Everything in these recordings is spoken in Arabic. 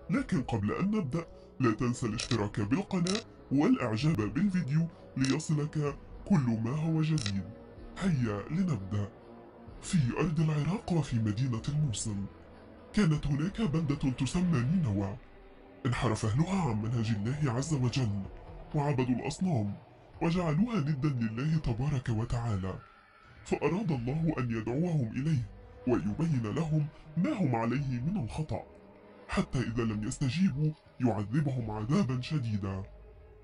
لكن قبل أن نبدأ لا تنسى الاشتراك بالقناة والإعجاب بالفيديو ليصلك كل ما هو جديد. هيا لنبدأ. في أرض العراق وفي مدينة الموصل كانت هناك بلدة تسمى نينوى. انحرف أهلها عن منهج الله عز وجل وعبدوا الأصنام وجعلوها ندا لله تبارك وتعالى، فأراد الله أن يدعوهم إليه ويبين لهم ما هم عليه من الخطأ، حتى إذا لم يستجيبوا يعذبهم عذابا شديدا.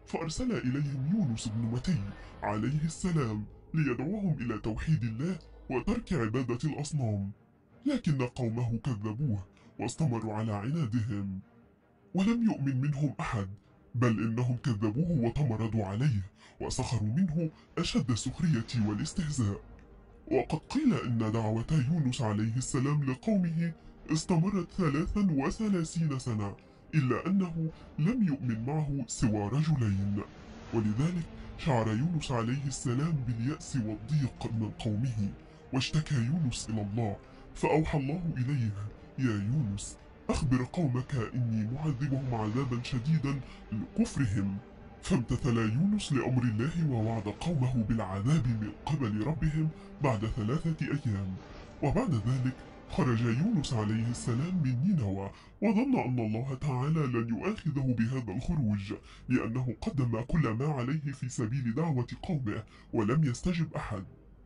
فأرسل إليهم يونس بن متي عليه السلام ليدعوهم إلى توحيد الله وترك عبادة الأصنام، لكن قومه كذبوه واستمروا على عنادهم، ولم يؤمن منهم أحد، بل إنهم كذبوه وتمردوا عليه وسخروا منه أشد السخرية والاستهزاء. وقد قيل إن دعوة يونس عليه السلام لقومه استمرت 33 سنة، إلا أنه لم يؤمن معه سوى رجلين، ولذلك شعر يونس عليه السلام باليأس والضيق من قومه، واشتكى يونس إلى الله، فأوحى الله إليه: يا يونس أخبر قومك إني معذبهم عذابا شديدا لكفرهم. فامتثل يونس لأمر الله ووعد قومه بالعذاب من قبل ربهم بعد 3 أيام. وبعد ذلك خرج يونس عليه السلام من نينوى، وظن أن الله تعالى لن يؤاخذه بهذا الخروج، لأنه قدم كل ما عليه في سبيل دعوة قومه ولم يستجب أحد،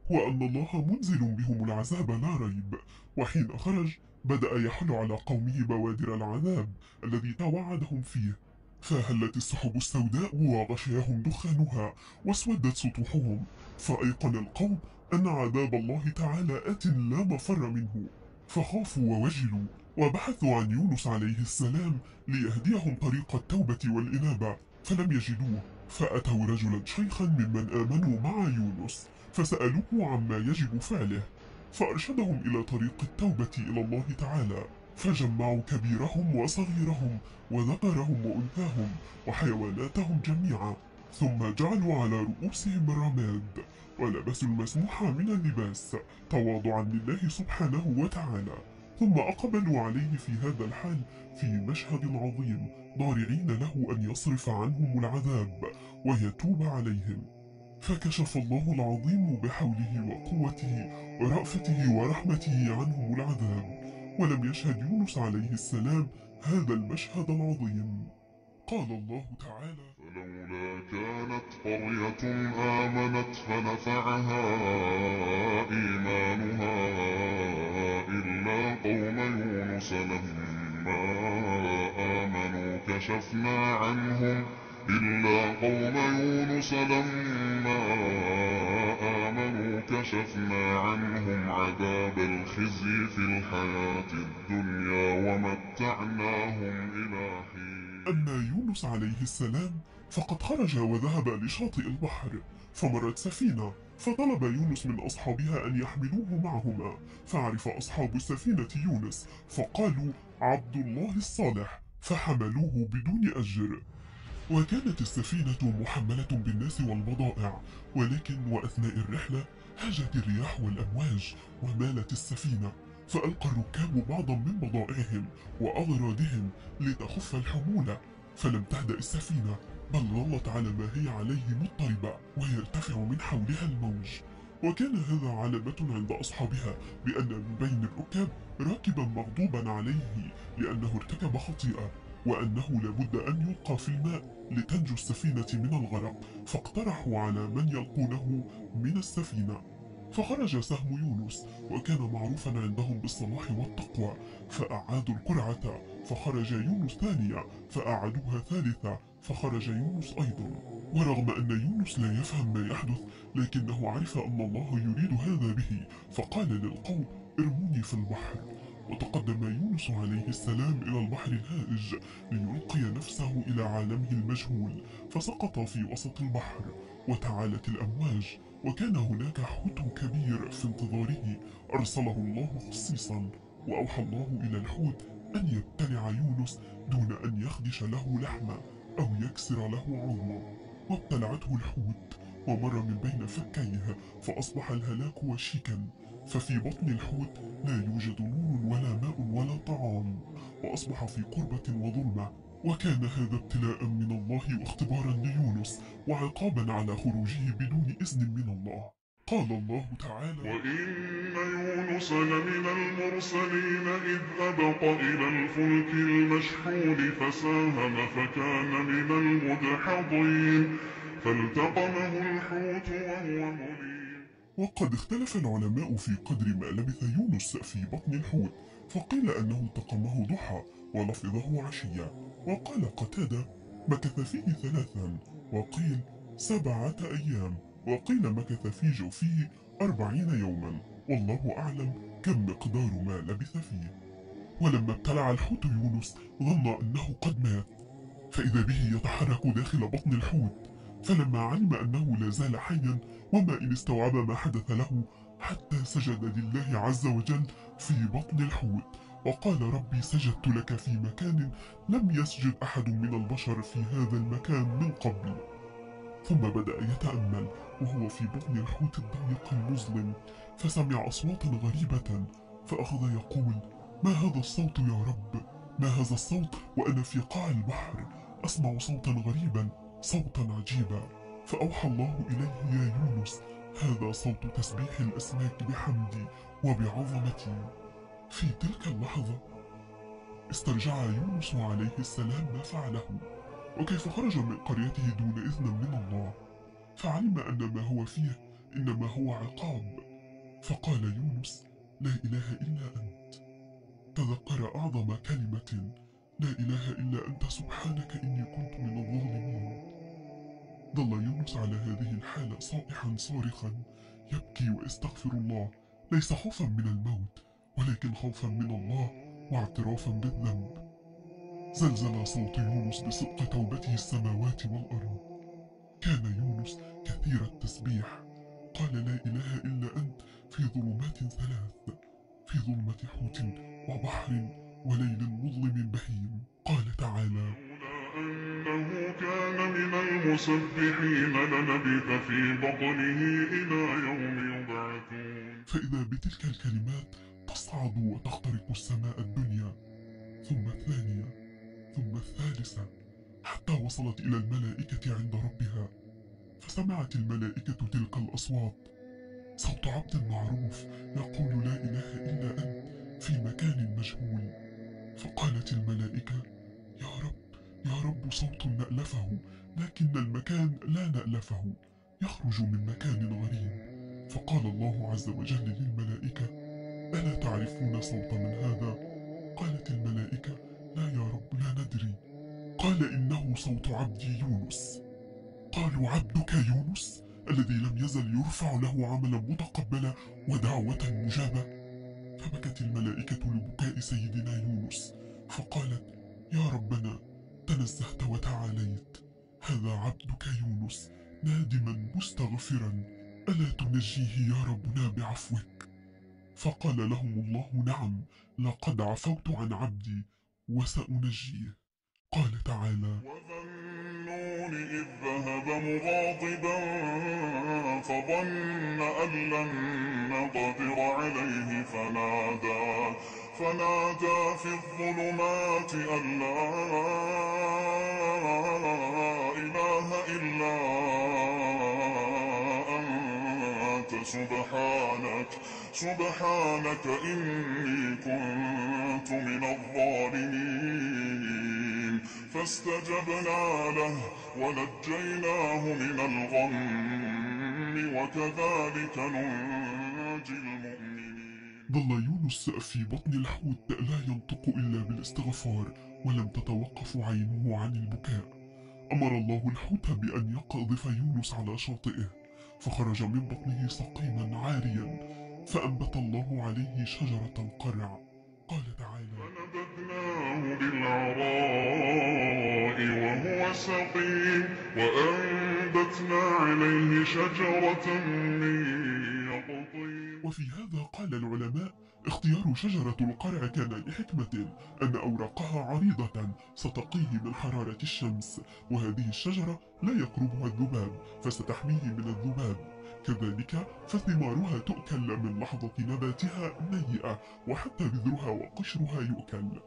وأن الله منزل بهم العذاب لا ريب. وحين خرج بدأ يحل على قومه بوادر العذاب الذي توعدهم فيه، فهلت السحب السوداء وغشيهم دخانها واسودت سطوحهم، فأيقن القوم أن عذاب الله تعالى آت لا مفر منه، فخافوا ووجلوا وبحثوا عن يونس عليه السلام ليهديهم طريق التوبة والإنابة، فلم يجدوه، فأتوا رجلا شيخا ممن آمنوا مع يونس فسألوه عما يجب فعله، فأرشدهم إلى طريق التوبة إلى الله تعالى، فجمعوا كبيرهم وصغيرهم وذكرهم وأنثاهم وحيواناتهم جميعا، ثم جعلوا على رؤوسهم الرماد ولبسوا المسموح من اللباس تواضعا لله سبحانه وتعالى، ثم أقبلوا عليه في هذا الحال في مشهد عظيم ضارعين له أن يصرف عنهم العذاب ويتوب عليهم، فكشف الله العظيم بحوله وقوته ورأفته ورحمته عنهم العذاب، ولم يشهد يونس عليه السلام هذا المشهد العظيم. قال الله تعالى: فلولا كانت قرية آمنت فنفعها إيمانها إلا قوم يونس لما آمنوا كشفنا عنهم عذاب الخزي في الحياة الدنيا ومتعناهم إلى حين. أما يونس عليه السلام فقد خرج وذهب لشاطئ البحر، فمرت سفينة، فطلب يونس من أصحابها أن يحملوه معهما، فعرف أصحاب السفينة يونس فقالوا: عبد الله الصالح، فحملوه بدون أجر. وكانت السفينة محملة بالناس والبضائع، ولكن وأثناء الرحلة هاجت الرياح والأمواج ومالت السفينة، فألقى الركاب بعضا من بضائعهم وأغراضهم لتخف الحمولة، فلم تهدأ السفينة، بل ظلت على ما هي عليه مضطربة ويرتفع من حولها الموج. وكان هذا علامة عند أصحابها بأن من بين الركاب راكبا مغضوبا عليه لأنه ارتكب خطيئة، وأنه لابد أن يلقى في الماء لتنجو السفينة من الغرق، فاقترحوا على من يلقونه من السفينة. فخرج سهم يونس، وكان معروفا عندهم بالصلاح والتقوى، فأعادوا القرعة، فخرج يونس ثانية، فأعادوها ثالثة، فخرج يونس أيضا. ورغم أن يونس لا يفهم ما يحدث، لكنه عرف أن الله يريد هذا به، فقال للقوم: ارموني في البحر. وتقدم يونس عليه السلام إلى البحر الهائج ليلقي نفسه إلى عالمه المجهول، فسقط في وسط البحر وتعالت الأمواج، وكان هناك حوت كبير في انتظاره أرسله الله خصيصا، وأوحى الله إلى الحوت أن يبتلع يونس دون أن يخدش له لحمة أو يكسر له عظمه، وابتلعته الحوت ومر من بين فكيه، فأصبح الهلاك وشيكا، ففي بطن الحوت لا يوجد نور ولا ماء ولا طعام، وأصبح في قربة وظلمة. وكان هذا ابتلاء من الله واختبارا ليونس وعقابا على خروجه بدون إذن من الله. قال الله تعالى: وإن يونس لمن المرسلين إذ أبق إلى الفلك المشحون فساهم فكان من المدحضين فالتقمه الحوت وهو مليم. وقد اختلف العلماء في قدر ما لبث يونس في بطن الحوت، فقيل أنه التقمه ضحى ولفظه عشيا، وقال قتادة: مكث فيه 3، وقيل 7 أيام، وقيل مكث في جوفه 40 يوما، والله أعلم كم مقدار ما لبث فيه. ولما ابتلع الحوت يونس ظن أنه قد مات، فإذا به يتحرك داخل بطن الحوت، فلما علم أنه لا زال حيا وما إن استوعب ما حدث له، حتى سجد لله عز وجل في بطن الحوت وقال: ربي سجدت لك في مكان لم يسجد أحد من البشر في هذا المكان من قبل. ثم بدأ يتأمل وهو في بطن الحوت الضيق المظلم، فسمع أصواتا غريبة، فأخذ يقول: ما هذا الصوت يا رب؟ ما هذا الصوت وأنا في قاع البحر أسمع صوتا غريبا، صوتا عجيبا. فأوحى الله إليه: يا يونس، هذا صوت تسبيح الأسماك بحمدي وبعظمتي. في تلك اللحظة استرجع يونس عليه السلام ما فعله، وكيف خرج من قريته دون إذن من الله، فعلم أن ما هو فيه إنما هو عقاب، فقال يونس: لا إله إلا أنت. تذكر أعظم كلمة: لا إله إلا أنت سبحانك إني كنت من الظالمين. ظل يونس على هذه الحالة صائحا صارخا يبكي ويستغفر الله، ليس خوفا من الموت ولكن خوفا من الله واعترافا بالذنب. زلزل صوت يونس بصدق توبته السماوات والأرض. كان يونس كثير التسبيح، قال: لا إله إلا أنت في ظلمات 3، في ظلمة حوت وبحر وليل مظلم بهيم. قال تعالى: لولا أنه كان من المسبحين للبث في بطنه إلى يوم يبعثون. فإذا بتلك الكلمات تصعد وتخترق السماء الدنيا، ثم الثانية، ثم الثالثة، حتى وصلت إلى الملائكة عند ربها، فسمعت الملائكة تلك الأصوات، صوت عبد معروف يقول: لا إله إلا أنت في مكان مجهول. فقالت الملائكة: يا رب، يا رب، صوت نألفه، لكن المكان لا نألفه، يخرج من مكان غريب. فقال الله عز وجل للملائكة: ألا تعرفون صوت من هذا؟ قالت الملائكة: لا يا رب، لا ندري. قال: إنه صوت عبدي يونس. قالوا: عبدك يونس الذي لم يزل يرفع له عملا متقبلا ودعوة مجابة؟ فبكت الملائكة لبكاء سيدنا يونس، فقالت: يا ربنا، تنزهت وتعاليت، هذا عبدك يونس نادما مستغفرا، ألا تنجيه يا ربنا بعفوك؟ فقال لهم الله: نعم، لقد عفوت عن عبدي وسأنجيه. قال تعالى: وذا النون إذ ذهب مغاضبا فظن أن لن نقدر عليه فنادى في الظلمات أن لا إله إلا أنت سبحانك إني كنت من الظالمين. فاستجبنا له ونجيناه من الغم وكذلك ننجي المؤمنين. ظل يونس في بطن الحوت لا ينطق إلا بالاستغفار، ولم تتوقف عينه عن البكاء. أمر الله الحوت بأن يقذف يونس على شاطئه، فخرج من بطنه سقيما عاريا، فأنبت الله عليه شجرة القرع. قال تعالى: فنبذناه بالعراء وهو سقيم وأنبتنا عليه شجرة من يقطين. وفي هذا قال العلماء: اختيار شجرة القرع كان لحكمة، أن أوراقها عريضة ستقيه من حرارة الشمس، وهذه الشجرة لا يقربها الذباب، فستحميه من الذباب، كذلك فثمارها تؤكل من لحظة نباتها نيئة، وحتى بذرها وقشرها يؤكل.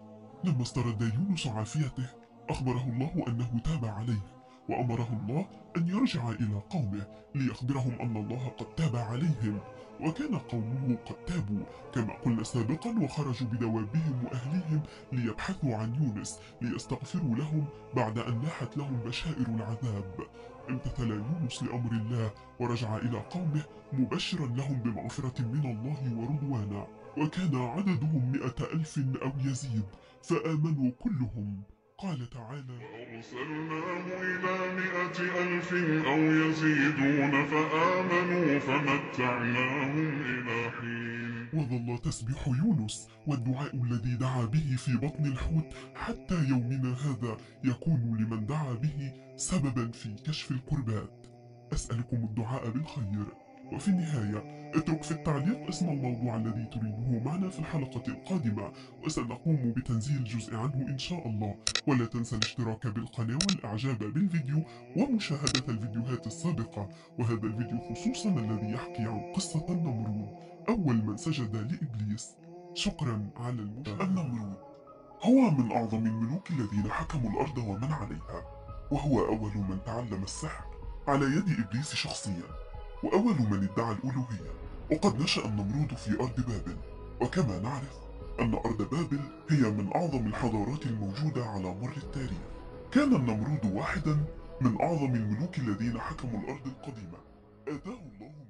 لما استرد يونس عافيته أخبره الله أنه تاب عليه، وأمره الله أن يرجع إلى قومه ليخبرهم أن الله قد تاب عليهم. وكان قومه قد تابوا كما قلنا سابقا، وخرجوا بدوابهم وأهليهم ليبحثوا عن يونس ليستغفروا لهم بعد أن لاحت لهم بشائر العذاب. امتثل يونس لأمر الله ورجع إلى قومه مبشرا لهم بمغفرة من الله ورضوانا. وكان عددهم 100,000 أو يزيد، فآمنوا كلهم. قال تعالى: أرسلناه إلى 100,000 أو يزيدون فآمنوا فمتعناهم إلى حين. وظل تسبيح يونس والدعاء الذي دعا به في بطن الحوت حتى يومنا هذا يكون لمن دعا به سببا في كشف الكربات. أسألكم الدعاء بالخير. وفي النهاية اترك في التعليق اسم الموضوع الذي تريده معنا في الحلقة القادمة، وسنقوم بتنزيل جزء عنه إن شاء الله. ولا تنسى الاشتراك بالقناة والإعجاب بالفيديو ومشاهدة الفيديوهات السابقة، وهذا الفيديو خصوصا الذي يحكي عن قصة النمرود أول من سجد لإبليس. شكرا على المشاهدة. النمرود هو من أعظم الملوك الذين حكموا الأرض ومن عليها، وهو أول من تعلم السحر على يد إبليس شخصيا، وأول من ادعى الألوهية. وقد نشأ النمرود في أرض بابل، وكما نعرف أن أرض بابل هي من أعظم الحضارات الموجودة على مر التاريخ. كان النمرود واحدا من أعظم الملوك الذين حكموا الأرض القديمة، آتاه الله